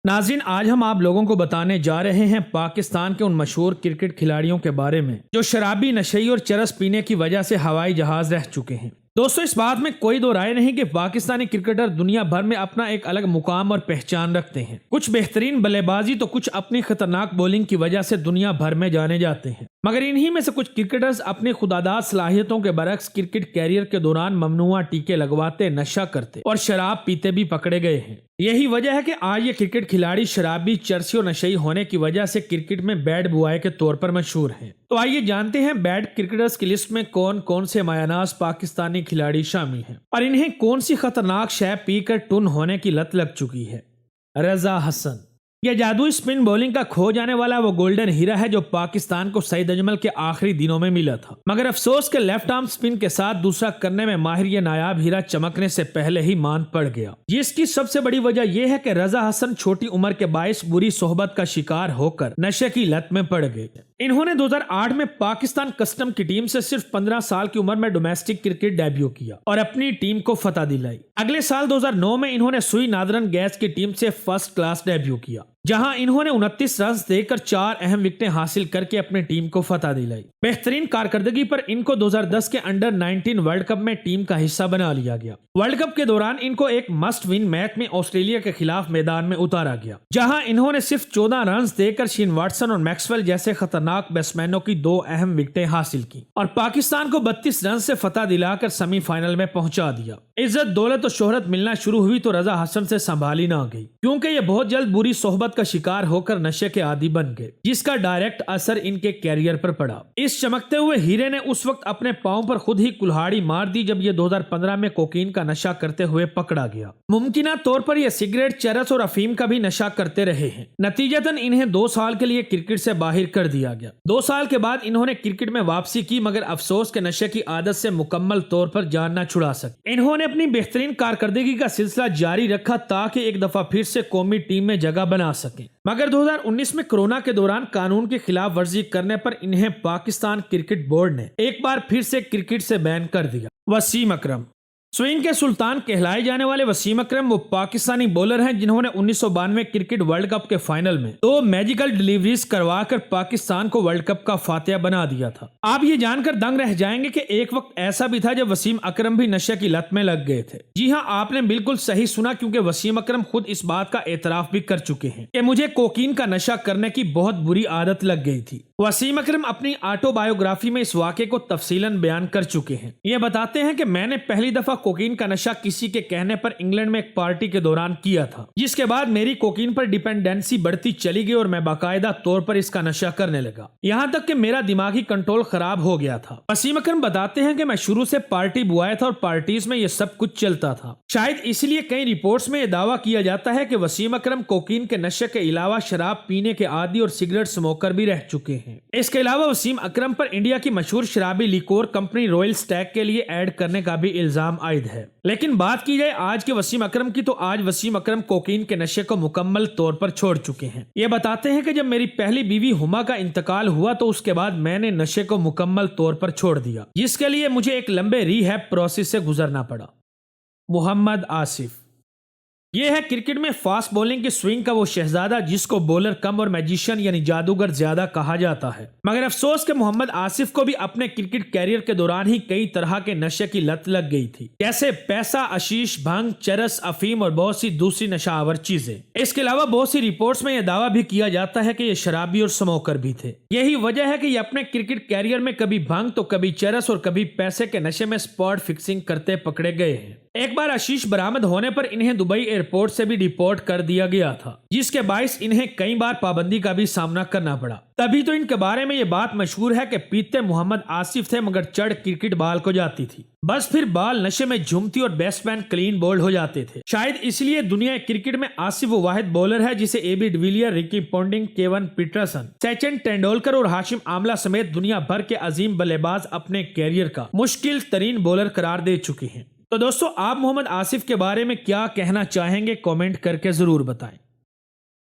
नाज़रीन, आज हम आप लोगों को बताने जा रहे हैं पाकिस्तान के उन मशहूर क्रिकेट खिलाड़ियों के बारे में जो शराबी, नशे और चरस पीने की वजह से हवाई जहाज रह चुके हैं। दोस्तों, इस बात में कोई दो राय नहीं कि पाकिस्तानी क्रिकेटर दुनिया भर में अपना एक अलग मुकाम और पहचान रखते हैं। कुछ बेहतरीन बल्लेबाजी तो कुछ अपनी खतरनाक बॉलिंग की वजह से दुनिया भर में जाने जाते हैं, मगर इन्हीं में से कुछ क्रिकेटर्स अपनी खुदादाद सलाहियतों के बरक्स क्रिकेट कैरियर के दौरान ममनुआ टीके लगवाते, नशा करते और शराब पीते भी पकड़े गए हैं। यही वजह है कि आज ये क्रिकेट खिलाड़ी शराबी, चरसी और नशेई होने की वजह से क्रिकेट में बैड बॉय के तौर पर मशहूर हैं। तो आइए जानते हैं बैड क्रिकेटर्स की लिस्ट में कौन कौन से मायानाज पाकिस्तानी खिलाड़ी शामिल हैं और इन्हें कौन सी खतरनाक शय पीकर टुन होने की लत लग चुकी है। रजा हसन, यह जादुई स्पिन बॉलिंग का खो जाने वाला वो गोल्डन हीरा है जो पाकिस्तान को सईद अजमल के आखिरी दिनों में मिला था, मगर अफसोस के लेफ्ट आर्म स्पिन के साथ दूसरा करने में माहिर ये नायाब हीरा चमकने से पहले ही मांद पड़ गया। जिसकी सबसे बड़ी वजह यह है कि रजा हसन छोटी उम्र के बायस बुरी सोहबत का शिकार होकर नशे की लत में पड़ गए। इन्होंने 2008 में पाकिस्तान कस्टम की टीम से सिर्फ 15 साल की उम्र में डोमेस्टिक क्रिकेट डेब्यू किया और अपनी टीम को फतह दिलाई। अगले साल 2009 में इन्होंने सुई नादरन गैस की टीम से फर्स्ट क्लास डेब्यू किया, जहां इन्होंने 29 रन देकर 4 अहम विकेटें हासिल करके अपनी टीम को फतह दिलाई। बेहतरीन कारकर्दगी पर इनको 2010 के अंडर 19 वर्ल्ड कप में टीम का हिस्सा बना लिया गया। वर्ल्ड कप के दौरान इनको एक मस्ट विन मैच में ऑस्ट्रेलिया के खिलाफ मैदान में उतारा गया, जहां इन्होंने सिर्फ 14 रन देकर शेन वाटसन और मैक्सवेल जैसे खतरनाक बैट्समैनों की 2 अहम विकेटें हासिल की और पाकिस्तान को 32 रन से फतह दिलाकर सेमीफाइनल में पहुंचा दिया। इज्जत, दौलत और शोहरत मिलना शुरू हुई तो रजा हसन से संभाली ना गई, क्योंकि ये बहुत जल्द बुरी सोहबत का शिकार होकर नशे के आदी बन गए, जिसका डायरेक्ट असर इनके कैरियर पर पड़ा। इस चमकते हुए हीरे ने उस वक्त अपने पांव पर खुद ही कुल्हाड़ी मार दी जब ये 2015 में कोकीन का नशा करते हुए पकड़ा गया। मुमकिना तौर पर ये सिगरेट, चरस और अफीम का भी नशा करते रहे हैं। नतीजतन इन्हें 2 साल के लिए क्रिकेट से बाहर कर दिया गया। 2 साल के बाद इन्होंने क्रिकेट में वापसी की, मगर अफसोस के नशे की आदत से मुकम्मल तौर पर जान न छुड़ा सके। इन्होंने अपनी बेहतरीन कारकर्दगी का सिलसिला जारी रखा ताकि एक दफा फिर से कौमी टीम में जगह बना सके, मगर 2019 में कोरोना के दौरान कानून की खिलाफ वर्जी करने पर इन्हें पाकिस्तान क्रिकेट बोर्ड ने एक बार फिर से क्रिकेट से बैन कर दिया। वसीम अकरम, स्विंग के सुल्तान कहलाए जाने वाले वसीम अकरम वो पाकिस्तानी बॉलर हैं जिन्होंने 1992 क्रिकेट वर्ल्ड कप के फाइनल में 2 मैजिकल डिलीवरीज करवाकर पाकिस्तान को वर्ल्ड कप का फातिहा बना दिया था। आप ये जानकर दंग रह जाएंगे कि एक वक्त ऐसा भी था जब वसीम अकरम भी नशे की लत में लग गए थे। जी हाँ, आपने बिल्कुल सही सुना, क्योंकि वसीम अकरम खुद इस बात का एतराफ भी कर चुके हैं कि मुझे कोकीन का नशा करने की बहुत बुरी आदत लग गई थी। वसीम अकरम अपनी ऑटोबायोग्राफी में इस वाक़े को तफसीलन बयान कर चुके हैं। ये बताते हैं कि मैंने पहली दफा कोकीन का नशा किसी के कहने पर इंग्लैंड में एक पार्टी के दौरान किया था, जिसके बाद मेरी कोकीन पर डिपेंडेंसी बढ़ती चली गई और मैं बाकायदा तौर पर इसका नशा करने लगा, यहाँ तक कि मेरा दिमागी कंट्रोल खराब हो गया था। वसीम अकरम बताते हैं कि मैं शुरू से पार्टी बुआया था और पार्टीज में ये सब कुछ चलता था। शायद इसलिए कई रिपोर्ट्स में यह दावा किया जाता है कि वसीम अकरम कोकीन के नशे के अलावा शराब पीने के आदी और सिगरेट स्मोकर भी रह चुके हैं। इसके अलावा वसीम अकरम पर इंडिया की मशहूर शराबी लिकोर कंपनी रॉयल स्टैग के लिए ऐड करने का भी इल्जाम आयद है। लेकिन बात की जाए आज के वसीम अकरम की, तो आज वसीम अकरम कोकीन के नशे को मुकम्मल तौर पर छोड़ चुके हैं। ये बताते हैं कि जब मेरी पहली बीवी हुमा का इंतकाल हुआ तो उसके बाद मैंने नशे को मुकम्मल तौर पर छोड़ दिया, जिसके लिए मुझे एक लंबे रिहैब प्रोसेस से गुजरना पड़ा। मोहम्मद आसिफ, ये है क्रिकेट में फास्ट बॉलिंग की स्विंग का वो शहजादा जिसको बॉलर कम और मैजिशियन यानी जादूगर ज्यादा कहा जाता है। मगर अफसोस के मोहम्मद आसिफ को भी अपने क्रिकेट कैरियर के दौरान ही कई तरह के नशे की लत लग गई थी, जैसे पैसा, आशीष, भंग, चरस, अफीम और बहुत सी दूसरी नशावर चीजें। इसके अलावा बहुत सी रिपोर्ट्स में यह दावा भी किया जाता है कि ये शराबी और स्मोकर भी थे। यही वजह है कि ये अपने क्रिकेट कैरियर में कभी भंग तो कभी चरस और कभी पैसे के नशे में स्पॉट फिक्सिंग करते पकड़े गए हैं। एक बार आशीष बरामद होने पर इन्हें दुबई एयरपोर्ट से भी डिपोर्ट कर दिया गया था, जिसके बायस इन्हें कई बार पाबंदी का भी सामना करना पड़ा। तभी तो इनके बारे में ये बात मशहूर है कि पीते मोहम्मद आसिफ थे मगर चढ़ क्रिकेट बाल को जाती थी। बस फिर बाल नशे में झूमती और बैट्समैन क्लीन बोल्ड हो जाते थे। शायद इसलिए दुनिया क्रिकेट में आसिफ वो वाहिद बॉलर है जिसे AB de Villiers, Ricky Ponting, Kevin Pietersen, Sachin Tendulkar और हाशिम आमला समेत दुनिया भर के अजीम बल्लेबाज अपने कैरियर का मुश्किल तरीन बॉलर करार दे चुके हैं। तो दोस्तों, आप मोहम्मद आसिफ के बारे में क्या कहना चाहेंगे, कमेंट करके जरूर बताएं।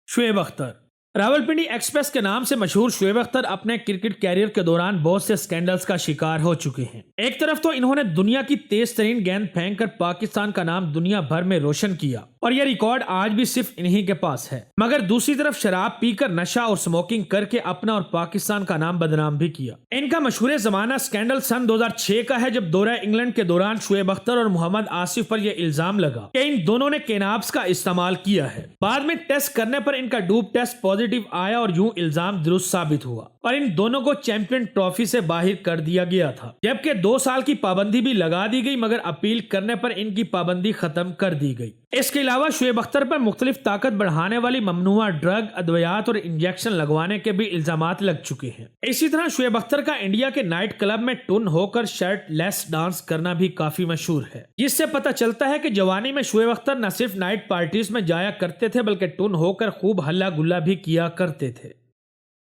शुएब अख्तर, راولپنڈی ایکسپریس کے نام سے مشہور شعیب اختر اپنے کرکٹ کیریئر کے دوران بہت سے سکینڈلز کا شکار ہو چکے ہیں۔ ایک طرف تو انہوں نے دنیا کی تیز ترین گیند پھینک کر پاکستان کا نام دنیا بھر میں روشن کیا اور یہ ریکارڈ آج بھی صرف انہی کے پاس ہے، مگر دوسری طرف شراب پی کر نشہ اور سموکنگ کر کے اپنا اور پاکستان کا نام بدنام بھی کیا۔ ان کا مشہور زمانہ سکینڈل سن 2006 کا ہے، جب دورہ انگلینڈ کے دوران شعیب اختر اور محمد آصف پر یہ الزام لگا کہ ان دونوں نے کینابس کا استعمال کیا ہے۔ بعد میں ٹیسٹ کرنے پر ان کا ڈوپ ٹیسٹ پازیٹیو آیا اور یوں الزام درست ثابت ہوا اور ان دونوں کو چیمپئن ٹرافی سے باہر کر دیا گیا تھا، جبکہ 2 سال کی پابندی بھی لگا دی گئی، مگر اپیل کرنے پر ان کی پابندی ختم کر دی گئی۔ اس کے علاوہ شعیب اختر پر مختلف طاقت بڑھانے والی ممنوعہ ڈرگ، ادویات اور انجیکشن لگوانے کے بھی الزامات لگ چکے ہیں۔ اسی طرح شعیب اختر کا انڈیا کے نائٹ کلب میں ٹن ہو کر شرٹ لیس ڈانس کرنا بھی کافی مشہور ہے، جس سے پتہ چلتا ہے کہ جوانی میں شعیب اختر نہ صرف نائٹ پارٹیز میں جایا کرتے تھے بلکہ ٹن ہو کر خوب ہلا گلا بھی کیا کرتے تھے۔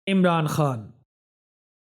عمران خان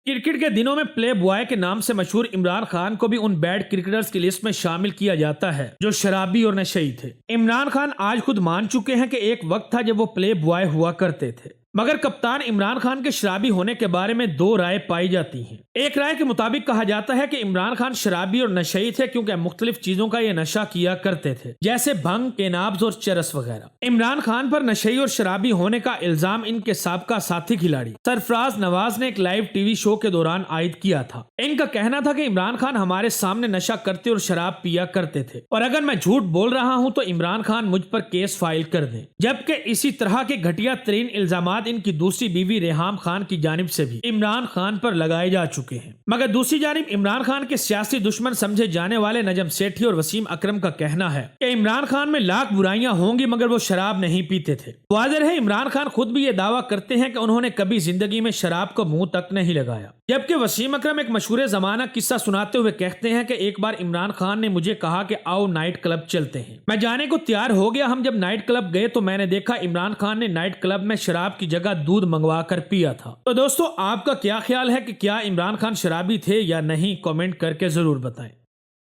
کرکٹ کے دنوں میں پلے بوائے کے نام سے مشہور عمران خان کو بھی ان بیڈ کرکٹرز کی لسٹ میں شامل کیا جاتا ہے جو شرابی اور نشئی تھے۔ عمران خان آج خود مان چکے ہیں کہ ایک وقت تھا جب وہ پلے بوائے ہوا کرتے تھے، مگر کپتان عمران خان کے شرابی ہونے کے بارے میں 2 رائے پائی جاتی ہیں۔ ایک رائے کے مطابق کہا جاتا ہے کہ عمران خان شرابی اور نشئی تھے کیونکہ مختلف چیزوں کا یہ نشہ کیا کرتے تھے، جیسے بھنگ، کینابز اور چرس وغیرہ۔ عمران خان پر نشئی اور شرابی ہونے کا الزام ان کے سابقہ ساتھی کھلاڑی سرفراز نواز نے ایک لائیو ٹی وی شو کے دوران عائد کیا تھا۔ ان کا کہنا تھا کہ عمران خان ہمارے سامنے نشہ کرتے اور شراب پیا کرتے تھے، اور اگر میں جھوٹ بول رہا ہوں تو عمران خان مجھ پر کیس فائل کر دیں۔ جبکہ اسی طرح کے گھٹیا ترین الزامات ان کی دوسری بیوی ریحام خان کی جانب سے بھی عمران خان پر لگائے جا چکے ہیں۔ مگر دوسری جانب عمران خان کے سیاسی دشمن سمجھے جانے والے نجم سیٹھی اور وسیم اکرم کا کہنا ہے کہ عمران خان میں لاکھ برائیاں ہوں گی مگر وہ شراب نہیں پیتے تھے۔ واضح ہے عمران خان خود بھی یہ دعویٰ کرتے ہیں کہ انہوں نے کبھی زندگی میں شراب کو منہ تک نہیں لگایا، جبکہ وسیم اکرم ایک مشہور زمانہ قصہ سناتے ہوئے کہتے ہیں کہ ایک بار عمران خان نے مجھے کہا کہ آؤ نائٹ کلب چلتے ہیں۔ میں جانے کو تیار ہو گیا۔ ہم جب نائٹ کلب گئے تو میں نے دیکھا عمران خان نے نائٹ کلب میں شراب کی جگہ دودھ منگوا کر پیا تھا۔ تو دوستو، آپ کا کیا خیال ہے کہ کیا عمران خان شرابی تھے یا نہیں؟ کامنٹ کر کے ضرور بتائیں۔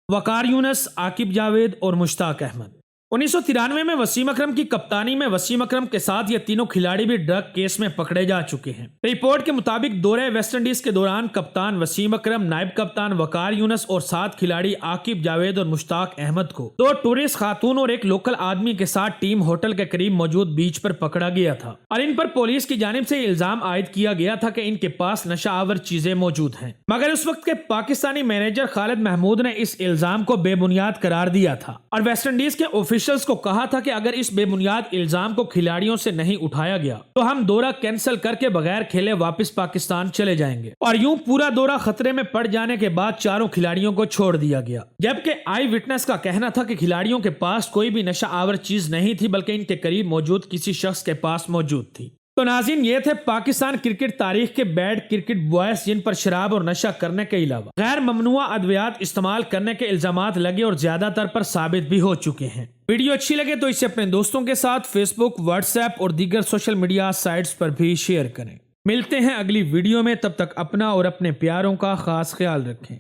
وقار یونس، عاقب جاوید اور مشتاق احمد۔ 1993 میں وسیم اکرم کی کپتانی میں وسیم اکرم کے ساتھ یہ تینوں کھلاڑی بھی ڈرگ کیس میں پکڑے جا چکے ہیں۔ رپورٹ کے مطابق دورہ ویسٹ انڈیز کے دوران کپتان وسیم اکرم، نائب کپتان وقار یونس اور 7 کھلاڑی عاقب جاوید اور مشتاق احمد کو 2 ٹورسٹ خاتون اور ایک لوکل آدمی کے ساتھ ٹیم ہوٹل کے قریب موجود بیچ پر پکڑا گیا تھا، اور ان پر پولیس کی جانب سے الزام عائد کیا گیا تھا کہ ان کے پاس نشہ آور چیزیں موجود ہیں، مگر اس وقت کے پاکستانی مینیجر خالد محمود نے اس الزام کو بے بنیاد قرار دیا تھا اور ویسٹ انڈیز کے آفیشلز کو کہا تھا کہ اگر اس بے بنیاد الزام کو کھلاڑیوں سے نہیں اٹھایا گیا تو ہم دورہ کینسل کر کے بغیر کھیلے واپس پاکستان چلے جائیں گے، اور یوں پورا دورہ خطرے میں پڑ جانے کے بعد 4 کھلاڑیوں کو چھوڑ دیا گیا۔ جبکہ آئی وٹنس کا کہنا تھا کہ کھلاڑیوں کے پاس کوئی بھی نشہ آور چیز نہیں تھی بلکہ ان کے قریب موجود کسی شخص کے پاس موجود تھی۔ تو ناظرین، یہ تھے پاکستان کرکٹ تاریخ کے بیڈ کرکٹ بوائز جن پر شراب اور نشہ کرنے کے علاوہ غیر ممنوعہ ادویات استعمال کرنے کے الزامات لگے اور زیادہ تر پر ثابت بھی ہو چکے ہیں۔ ویڈیو اچھی لگے تو اسے اپنے دوستوں کے ساتھ فیس بک، واٹس ایپ اور دیگر سوشل میڈیا سائٹس پر بھی شیئر کریں۔ ملتے ہیں اگلی ویڈیو میں، تب تک اپنا اور اپنے پیاروں کا خاص خیال رکھیں۔